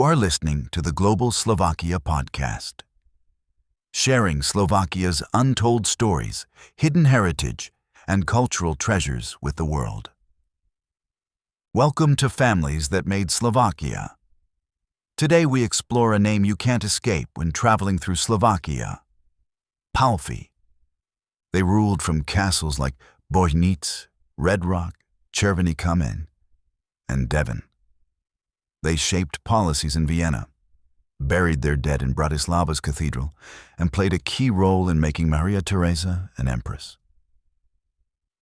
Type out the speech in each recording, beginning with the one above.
are listening to the Global Slovakia podcast, sharing Slovakia's untold stories, hidden heritage, and cultural treasures with the world. Welcome to Families That Made Slovakia. Today we explore a name you can't escape when traveling through Slovakia: Pálffy. They ruled from castles like Bojnice, Red Rock, Červený Kameň, and Devín. They shaped policies in Vienna, buried their dead in Bratislava's cathedral, and played a key role in making Maria Theresa an empress.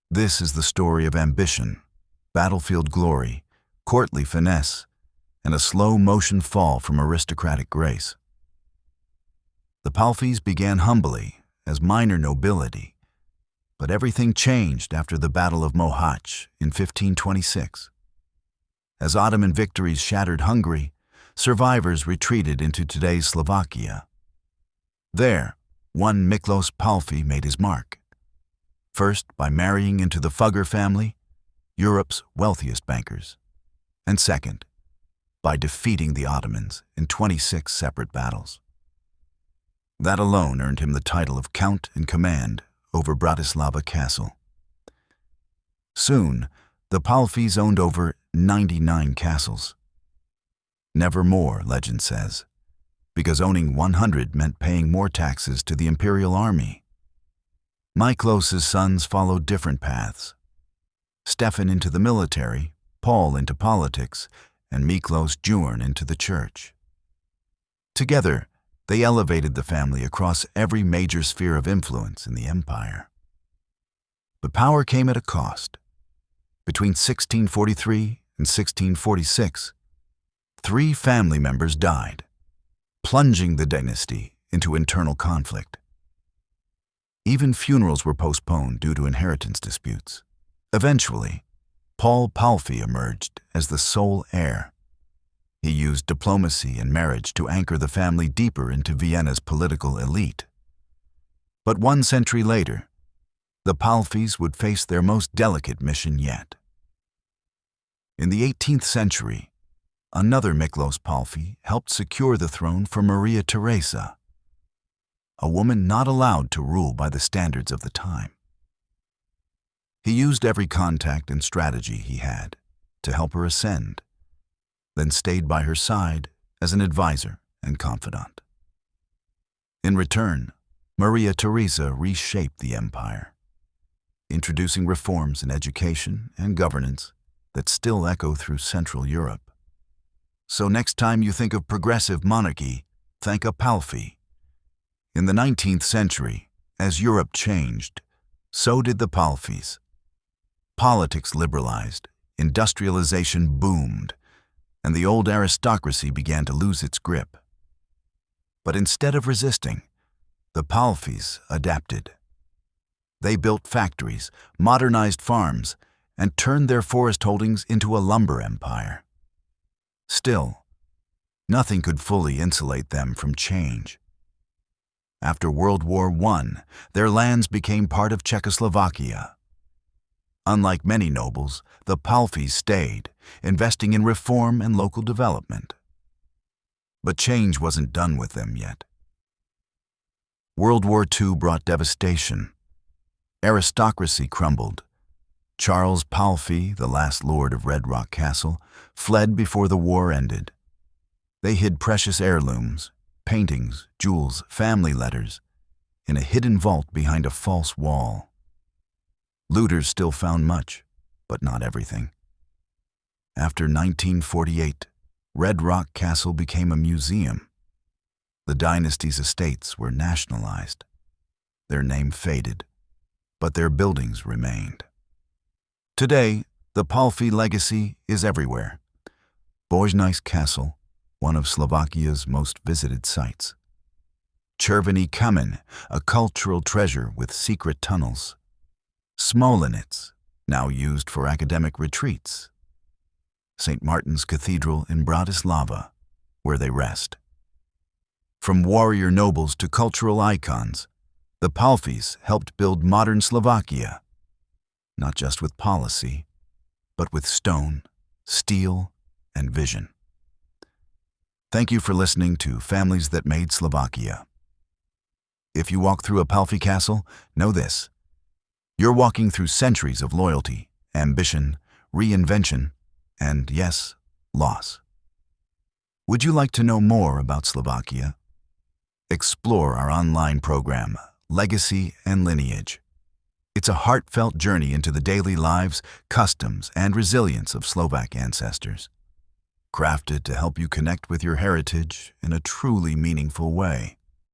This is the story of ambition, battlefield glory, courtly finesse, and a slow-motion fall from aristocratic grace. The Pálffys began humbly, as minor nobility, but everything changed after the Battle of Moháč in 1526. As Ottoman victories shattered Hungary, survivors retreated into today's Slovakia. There, one Miklos Pálffy made his mark. First, by marrying into the Fugger family, Europe's wealthiest bankers, and second, by defeating the Ottomans in 26 separate battles. That alone earned him the title of Count in Command over Bratislava Castle. Soon, the Pálffys owned over 99 castles. Never more, legend says, because owning 100 meant paying more taxes to the imperial army. Miklos's sons followed different paths. Stefan into the military, Paul into politics, and Miklos Jurn into the church. Together, they elevated the family across every major sphere of influence in the empire. But power came at a cost. Between 1643 and 1646, 3 family members died, plunging the dynasty into internal conflict. Even funerals were postponed due to inheritance disputes. Eventually, Paul Pálffy emerged as the sole heir. He used diplomacy and marriage to anchor the family deeper into Vienna's political elite. But 1 century later, the Pálffys would face their most delicate mission yet. In the 18th century, another Miklos Pálffy helped secure the throne for Maria Theresa, a woman not allowed to rule by the standards of the time. He used every contact and strategy he had to help her ascend, then stayed by her side as an advisor and confidant. In return, Maria Theresa reshaped the empire, introducing reforms in education and governance that still echo through Central Europe. So next time you think of progressive monarchy, think of Pálffy. In the 19th century, as Europe changed, so did the Pálffys. Politics liberalized, industrialization boomed, and the old aristocracy began to lose its grip. But instead of resisting, the Pálffys adapted. They built factories, modernized farms, and turned their forest holdings into a lumber empire. Still, nothing could fully insulate them from change. After World War I, their lands became part of Czechoslovakia. Unlike many nobles, the Pálffys stayed, investing in reform and local development. But change wasn't done with them yet. World War II brought devastation. Aristocracy crumbled. Charles Pálffy, the last lord of Red Rock Castle, fled before the war ended. They hid precious heirlooms, paintings, jewels, family letters, in a hidden vault behind a false wall. Looters still found much, but not everything. After 1948, Red Rock Castle became a museum. The dynasty's estates were nationalized. Their name faded, but their buildings remained. Today, the Pálffy legacy is everywhere. Bojnice Castle, one of Slovakia's most visited sites. Červený Kameň, a cultural treasure with secret tunnels. Bojnice, now used for academic retreats. St. Martin's Cathedral in Bratislava, where they rest. From warrior nobles to cultural icons, the Pálffys helped build modern Slovakia, not just with policy, but with stone, steel, and vision. Thank you for listening to Families That Made Slovakia. If you walk through a Pálffy castle, know this. You're walking through centuries of loyalty, ambition, reinvention, and, yes, loss. Would you like to know more about Slovakia? Explore our online program, Legacy and Lineage. It's a heartfelt journey into the daily lives, customs, and resilience of Slovak ancestors, crafted to help you connect with your heritage in a truly meaningful way.